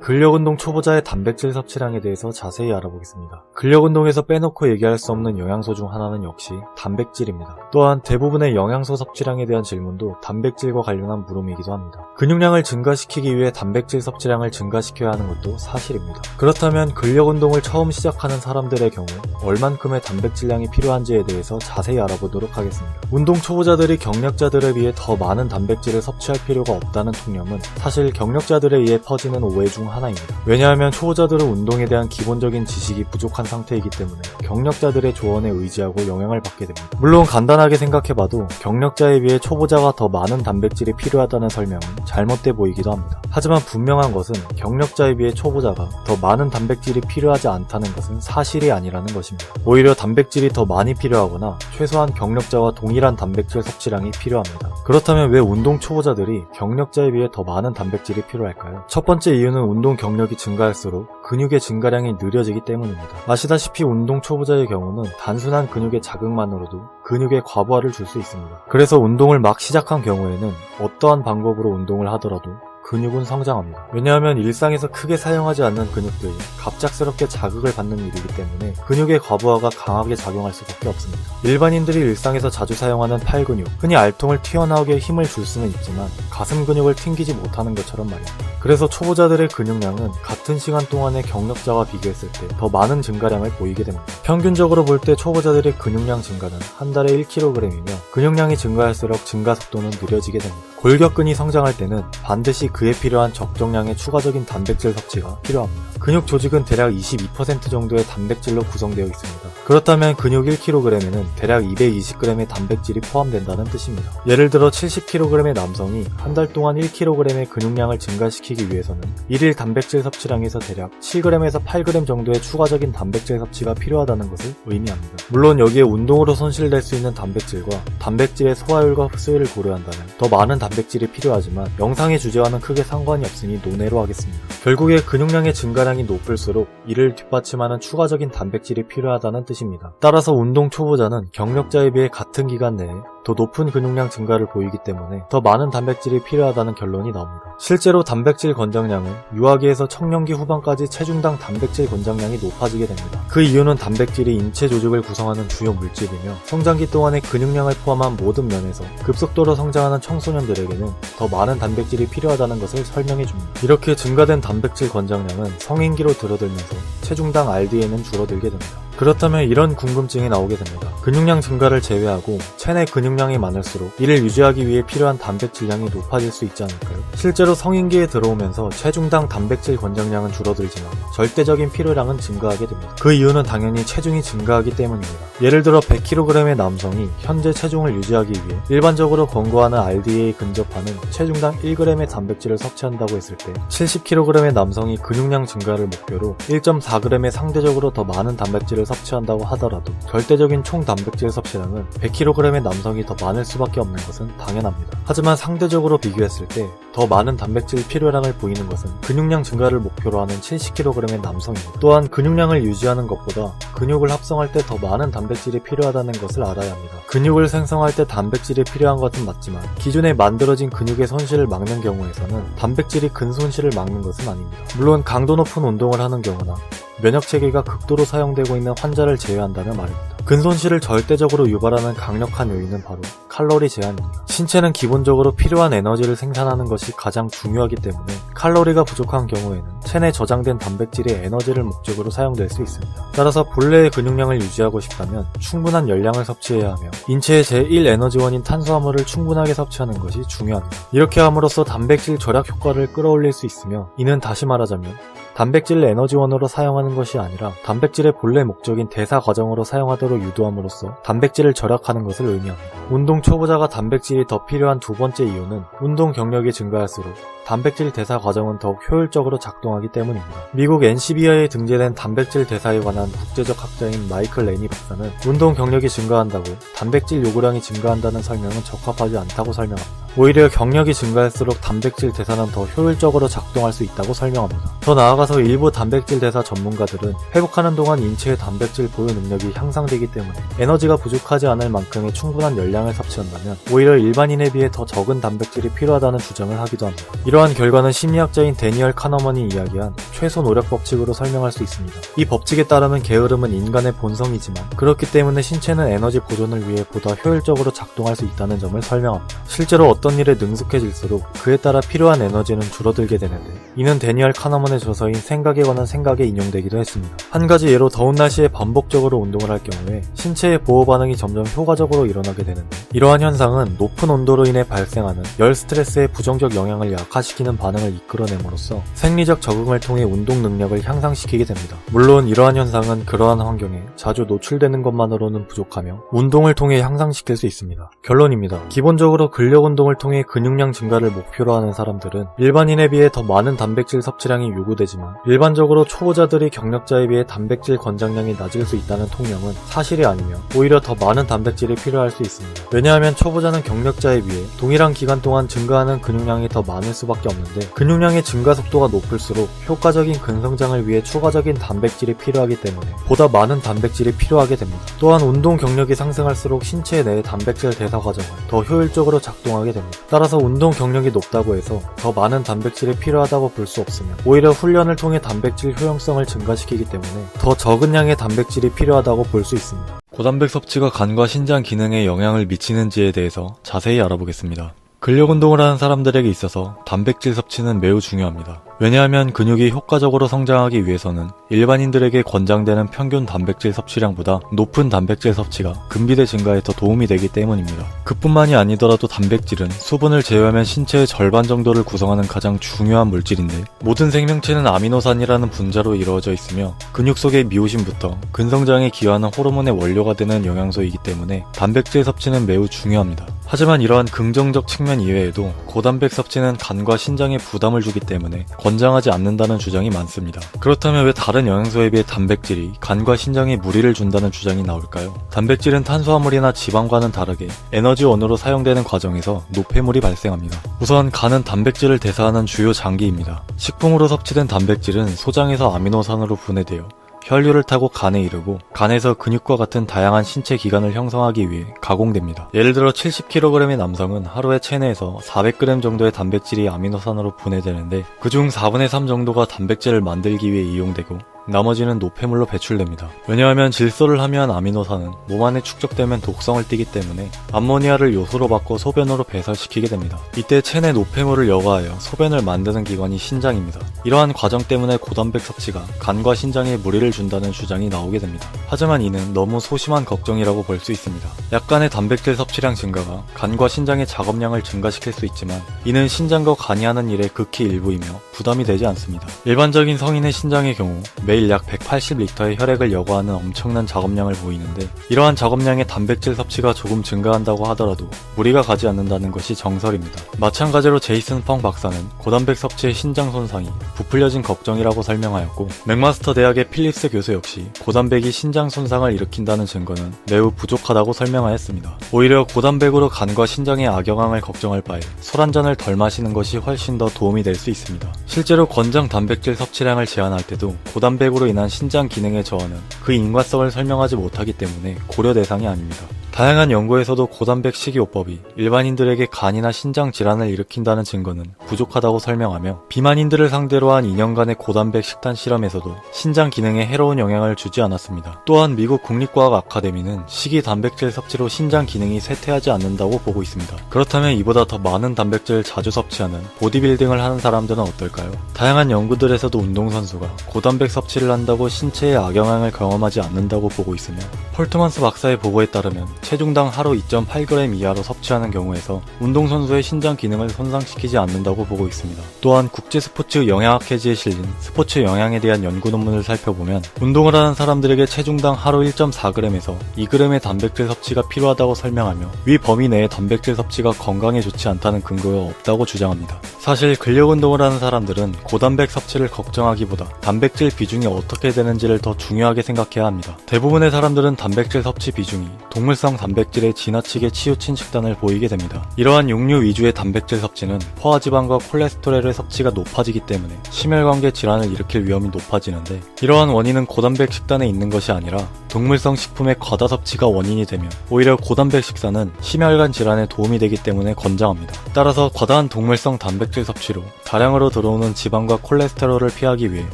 근력운동 초보자의 단백질 섭취량에 대해서 자세히 알아보겠습니다. 근력운동에서 빼놓고 얘기할 수 없는 영양소 중 하나는 역시 단백질입니다. 또한 대부분의 영양소 섭취량에 대한 질문도 단백질과 관련한 물음이기도 합니다. 근육량을 증가시키기 위해 단백질 섭취량을 증가시켜야 하는 것도 사실입니다. 그렇다면 근력운동을 처음 시작하는 사람들의 경우 얼만큼의 단백질량이 필요한지에 대해서 자세히 알아보도록 하겠습니다. 운동 초보자들이 경력자들에 비해 더 많은 단백질을 섭취할 필요가 없다는 통념은 사실 경력자들에 의해 퍼지는 오해 중 하나입니다. 왜냐하면 초보자들은 운동에 대한 기본적인 지식이 부족한 상태이기 때문에 경력자들의 조언에 의지하고 영향을 받게 됩니다. 물론 간단하게 생각해봐도 경력자에 비해 초보자가 더 많은 단백질이 필요하다는 설명은 잘못돼 보이기도 합니다. 하지만 분명한 것은 경력자에 비해 초보자가 더 많은 단백질이 필요하지 않다는 것은 사실이 아니라는 것입니다. 오히려 단백질이 더 많이 필요하거나 최소한 경력자와 동일한 단백질 섭취량이 필요합니다. 그렇다면 왜 운동 초보자들이 경력자에 비해 더 많은 단백질이 필요할까요? 첫 번째 이유는 운동 경력이 증가할수록 근육의 증가량이 느려지기 때문입니다. 아시다시피 운동 초보자의 경우는 단순한 근육의 자극만으로도 근육에 과부하를 줄 수 있습니다. 그래서 운동을 막 시작한 경우에는 어떠한 방법으로 운동을 하더라도 근육은 성장합니다. 왜냐하면 일상에서 크게 사용하지 않는 근육들이 갑작스럽게 자극을 받는 일이기 때문에 근육의 과부하가 강하게 작용할 수밖에 없습니다. 일반인들이 일상에서 자주 사용하는 팔 근육, 흔히 알통을 튀어나오게 힘을 줄 수는 있지만 가슴 근육을 튕기지 못하는 것처럼 말입니다. 그래서 초보자들의 근육량은 같은 시간 동안의 경력자와 비교했을 때 더 많은 증가량을 보이게 됩니다. 평균적으로 볼 때 초보자들의 근육량 증가는 한 달에 1kg이며 근육량이 증가할수록 증가 속도는 느려지게 됩니다. 골격근이 성장할 때는 반드시 그에 필요한 적정량의 추가적인 단백질 섭취가 필요합니다. 근육 조직은 대략 22% 정도의 단백질로 구성되어 있습니다. 그렇다면 근육 1kg에는 대략 220g의 단백질이 포함된다는 뜻입니다. 예를 들어 70kg의 남성이 한 달 동안 1kg의 근육량을 증가시키기 위해서는 1일 단백질 섭취량에서 대략 7g에서 8g 정도의 추가적인 단백질 섭취가 필요하다는 것을 의미합니다. 물론 여기에 운동으로 손실될 수 있는 단백질과 단백질의 소화율과 흡수율을 고려한다면 더 많은 단백질이 필요하지만 영상의 주제와는 크게 상관이 없으니 논외로 하겠습니다. 결국에 근육량의 증가량이 높을수록 이를 뒷받침하는 추가적인 단백질이 필요하다는 뜻입니다. 따라서 운동 초보자는 경력자에 비해 같은 기간 내에 더 높은 근육량 증가를 보이기 때문에 더 많은 단백질이 필요하다는 결론이 나옵니다. 실제로 단백질 권장량은 유아기에서 청년기 후반까지 체중당 단백질 권장량이 높아지게 됩니다. 그 이유는 단백질이 인체 조직을 구성하는 주요 물질이며 성장기 동안의 근육량을 포함한 모든 면에서 급속도로 성장하는 청소년들에게는 더 많은 단백질이 필요하다는 것을 설명해 줍니다. 이렇게 증가된 단백질 권장량은 성인기로 들어들면서 체중당 RDA는 줄어들게 됩니다. 그렇다면 이런 궁금증이 나오게 됩니다. 근육량 증가를 제외하고 체내 근육량이 많을수록 이를 유지하기 위해 필요한 단백질량이 높아질 수 있지 않을까요? 실제로 성인기에 들어오면서 체중당 단백질 권장량은 줄어들지만 절대적인 필요량은 증가하게 됩니다. 그 이유는 당연히 체중이 증가하기 때문입니다. 예를 들어 100kg의 남성이 현재 체중을 유지하기 위해 일반적으로 권고하는 RDA에 근접하는 체중당 1g의 단백질을 섭취한다고 했을 때 70kg의 남성이 근육량 증가를 목표로 1.4g의 상대적으로 더 많은 단백질을 섭취한다고 하더라도 절대적인 총 단백질 섭취량은 100kg의 남성이 더 많을 수밖에 없는 것은 당연합니다. 하지만 상대적으로 비교했을 때 더 많은 단백질 필요량을 보이는 것은 근육량 증가를 목표로 하는 70kg의 남성입니다. 또한 근육량을 유지하는 것보다 근육을 합성할 때 더 많은 단백질이 필요하다는 것을 알아야 합니다. 근육을 생성할 때 단백질이 필요한 것은 맞지만 기존에 만들어진 근육의 손실을 막는 경우에서는 단백질이 근 손실을 막는 것은 아닙니다. 물론 강도 높은 운동을 하는 경우나 면역체계가 극도로 사용되고 있는 환자를 제외한다면 말입니다. 근손실을 절대적으로 유발하는 강력한 요인은 바로 칼로리 제한입니다. 신체는 기본적으로 필요한 에너지를 생산하는 것이 가장 중요하기 때문에 칼로리가 부족한 경우에는 체내 저장된 단백질이 에너지를 목적으로 사용될 수 있습니다. 따라서 본래의 근육량을 유지하고 싶다면 충분한 열량을 섭취해야 하며 인체의 제1 에너지원인 탄수화물을 충분하게 섭취하는 것이 중요합니다. 이렇게 함으로써 단백질 절약 효과를 끌어올릴 수 있으며 이는 다시 말하자면 단백질을 에너지원으로 사용하는 것이 아니라 단백질의 본래 목적인 대사 과정으로 사용하도록 유도함으로써 단백질을 절약하는 것을 의미합니다. 운동 초보자가 단백질이 더 필요한 두 번째 이유는 운동 경력이 증가할수록 단백질 대사 과정은 더욱 효율적으로 작동하기 때문입니다. 미국 NCBI에 등재된 단백질 대사에 관한 국제적 학자인 마이클 레니 박사는 운동 경력이 증가한다고 단백질 요구량이 증가한다는 설명은 적합하지 않다고 설명합니다. 오히려 경력이 증가할수록 단백질 대사는 더 효율적으로 작동할 수 있다고 설명합니다. 더 나아가서 일부 단백질 대사 전문가들은 회복하는 동안 인체의 단백질 보유 능력이 향상되기 때문에 에너지가 부족하지 않을 만큼의 충분한 열량을 섭취한다면 오히려 일반인에 비해 더 적은 단백질이 필요하다는 주장을 하기도 합니다. 이러한 결과는 심리학자인 데니얼 카너먼이 이야기한 최소 노력 법칙으로 설명할 수 있습니다. 이 법칙에 따르면 게으름은 인간의 본성이지만 그렇기 때문에 신체는 에너지 보존을 위해 보다 효율적으로 작동할 수 있다는 점을 설명합니다. 실제로 어떤 일에 능숙해질수록 그에 따라 필요한 에너지는 줄어들게 되는데 이는 데니얼 카너먼의 저서인 생각에 관한 생각에 인용되기도 했습니다. 한 가지 예로 더운 날씨에 반복적으로 운동을 할 경우에 신체의 보호 반응이 점점 효과적으로 일어나게 되는데 이러한 현상은 높은 온도로 인해 발생하는 열 스트레스의 부정적 영향을 약화시키는 반응을 이끌어냄으로써 생리적 적응을 통해 운동 능력을 향상시키게 됩니다. 물론 이러한 현상은 그러한 환경에 자주 노출되는 것만으로는 부족하며 운동을 통해 향상시킬 수 있습니다. 결론입니다. 기본적으로 근력 운동을 통해 근육량 증가를 목표로 하는 사람들은 일반인에 비해 더 많은 단백질 섭취량이 요구되지만 일반적으로 초보자들이 경력자에 비해 단백질 권장량이 낮을 수 있다는 통념은 사실이 아니며 오히려 더 많은 단백질이 필요할 수 있습니다. 왜냐하면 초보자는 경력자에 비해 동일한 기간 동안 증가하는 근육량이 더 많을 수밖에 없는데 근육량의 증가 속도가 높을수록 효과적인 근성장을 위해 추가적인 단백질이 필요하기 때문에 보다 많은 단백질이 필요하게 됩니다. 또한 운동 경력이 상승할수록 신체 내의 단백질 대사 과정은 더 효율적으로 작동하게 됩니다. 따라서 운동 경력이 높다고 해서 더 많은 단백질이 필요하다고 볼 수 없으며 오히려 훈련을 통해 단백질 효용성을 증가시키기 때문에 더 적은 양의 단백질이 필요하다고 볼 수 있습니다. 고단백 섭취가 간과 신장 기능에 영향을 미치는지에 대해서 자세히 알아보겠습니다. 근력 운동을 하는 사람들에게 있어서 단백질 섭취는 매우 중요합니다. 왜냐하면 근육이 효과적으로 성장하기 위해서는 일반인들에게 권장되는 평균 단백질 섭취량보다 높은 단백질 섭취가 근비대 증가에 더 도움이 되기 때문입니다. 그뿐만이 아니더라도 단백질은 수분을 제외하면 신체의 절반 정도를 구성하는 가장 중요한 물질인데 모든 생명체는 아미노산이라는 분자로 이루어져 있으며 근육 속의 미오신부터 근성장에 기여하는 호르몬의 원료가 되는 영양소이기 때문에 단백질 섭취는 매우 중요합니다. 하지만 이러한 긍정적 측면 이외에도 고단백 섭취는 간과 신장에 부담을 주기 때문에 권장하지 않는다는 주장이 많습니다. 그렇다면 왜 다른 영양소에 비해 단백질이 간과 신장에 무리를 준다는 주장이 나올까요? 단백질은 탄수화물이나 지방과는 다르게 에너지원으로 사용되는 과정에서 노폐물이 발생합니다. 우선 간은 단백질을 대사하는 주요 장기입니다. 식품으로 섭취된 단백질은 소장에서 아미노산으로 분해되어 혈류를 타고 간에 이르고 간에서 근육과 같은 다양한 신체 기관을 형성하기 위해 가공됩니다. 예를 들어 70kg의 남성은 하루에 체내에서 400g 정도의 단백질이 아미노산으로 분해되는데 그중 4분의 3 정도가 단백질을 만들기 위해 이용되고 나머지는 노폐물로 배출됩니다. 왜냐하면 질소를 함유한 아미노산은 몸 안에 축적되면 독성을 띠기 때문에 암모니아를 요소로 바꿔 소변으로 배설시키게 됩니다. 이때 체내 노폐물을 여과하여 소변을 만드는 기관이 신장입니다. 이러한 과정 때문에 고단백 섭취가 간과 신장에 무리를 준다는 주장이 나오게 됩니다. 하지만 이는 너무 소심한 걱정이라고 볼 수 있습니다. 약간의 단백질 섭취량 증가가 간과 신장의 작업량을 증가시킬 수 있지만 이는 신장과 간이 하는 일의 극히 일부이며 부담이 되지 않습니다. 일반적인 성인의 신장의 경우 매일 약 180리터의 혈액을 여과하는 엄청난 작업량을 보이는데 이러한 작업량의 단백질 섭취가 조금 증가한다고 하더라도 무리가 가지 않는다는 것이 정설입니다. 마찬가지로 제이슨 펑 박사는 고단백 섭취의 신장 손상이 부풀려진 걱정이라고 설명하였고 맥마스터 대학의 필립스 교수 역시 고단백이 신장 손상을 일으킨다는 증거는 매우 부족하다고 설명하였습니다. 오히려 고단백으로 간과 신장의 악영향을 걱정할 바에 술 한 잔을 덜 마시는 것이 훨씬 더 도움이 될 수 있습니다. 실제로 권장 단백질 섭취량을 제한할 때도 고단백으로 인한 신장 기능의 저하는 그 인과성을 설명하지 못하기 때문에 고려 대상이 아닙니다. 다양한 연구에서도 고단백 식이요법이 일반인들에게 간이나 신장 질환을 일으킨다는 증거는 부족하다고 설명하며 비만인들을 상대로 한 2년간의 고단백 식단 실험에서도 신장 기능에 해로운 영향을 주지 않았습니다. 또한 미국 국립과학 아카데미는 식이 단백질 섭취로 신장 기능이 쇠퇴하지 않는다고 보고 있습니다. 그렇다면 이보다 더 많은 단백질을 자주 섭취하는 보디빌딩을 하는 사람들은 어떨까요? 다양한 연구들에서도 운동선수가 고단백 섭취를 한다고 신체에 악영향을 경험하지 않는다고 보고 있으며 폴트먼스 박사의 보고에 따르면 체중당 하루 2.8g 이하로 섭취하는 경우에서 운동선수의 신장 기능을 손상시키지 않는다고 보고 있습니다. 또한 국제스포츠 영양학회지에 실린 스포츠 영양에 대한 연구 논문을 살펴보면 운동을 하는 사람들에게 체중당 하루 1.4g에서 2g의 단백질 섭취가 필요하다고 설명하며 위 범위 내의 단백질 섭취가 건강에 좋지 않다는 근거가 없다고 주장합니다. 사실 근력 운동을 하는 사람들은 고단백 섭취를 걱정하기보다 단백질 비중이 어떻게 되는지를 더 중요하게 생각해야 합니다. 대부분의 사람들은 단백질 섭취 비중이 동물성 단백질에 지나치게 치우친 식단을 보이게 됩니다. 이러한 육류 위주의 단백질 섭취는 포화지방과 콜레스테롤의 섭취가 높아지기 때문에 심혈관계 질환을 일으킬 위험이 높아지는데 이러한 원인은 고단백 식단에 있는 것이 아니라 동물성 식품의 과다 섭취가 원인이 되며 오히려 고단백 식사는 심혈관 질환에 도움이 되기 때문에 권장합니다. 따라서 과다한 동물성 단백질 섭취로 다량으로 들어오는 지방과 콜레스테롤을 피하기 위해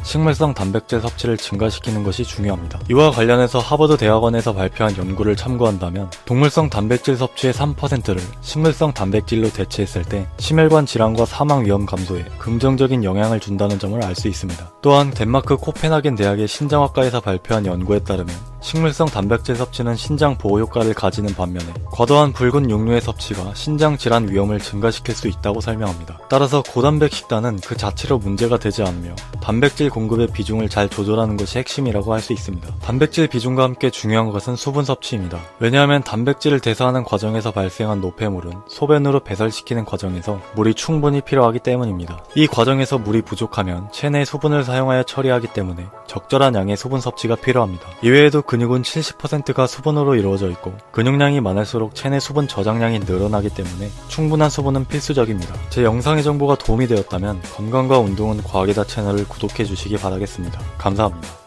식물성 단백질 섭취를 증가시키는 것이 중요합니다. 이와 관련해서 하버드 대학원에서 발표한 연구를 참고한다면 동물성 단백질 섭취의 3%를 식물성 단백질로 대체했을 때 심혈관 질환과 사망 위험 감소에 긍정적인 영향을 준다는 점을 알 수 있습니다. 또한 덴마크 코펜하겐 대학의 신장학과에서 발표한 연구에 따르면 식물성 단백질 섭취는 신장 보호 효과를 가지는 반면에 과도한 붉은 육류의 섭취가 신장 질환 위험을 증가시킬 수 있다고 설명합니다. 따라서 고단백 식단은 그 자체로 문제가 되지 않으며 단백질 공급의 비중을 잘 조절하는 것이 핵심이라고 할 수 있습니다. 단백질 비중과 함께 중요한 것은 수분 섭취입니다. 왜냐하면 단백질을 대사하는 과정에서 발생한 노폐물은 소변으로 배설시키는 과정에서 물이 충분히 필요하기 때문입니다. 이 과정에서 물이 부족하면 체내 수분을 사용하여 처리하기 때문에 적절한 양의 수분 섭취가 필요합니다. 이외에도 근육은 70%가 수분으로 이루어져 있고 근육량이 많을수록 체내 수분 저장량이 늘어나기 때문에 충분한 수분은 필수적입니다. 제 영상의 정보가 도움이 되었다면 건강과 운동은 과학이다 채널을 구독해 주시기 바라겠습니다. 감사합니다.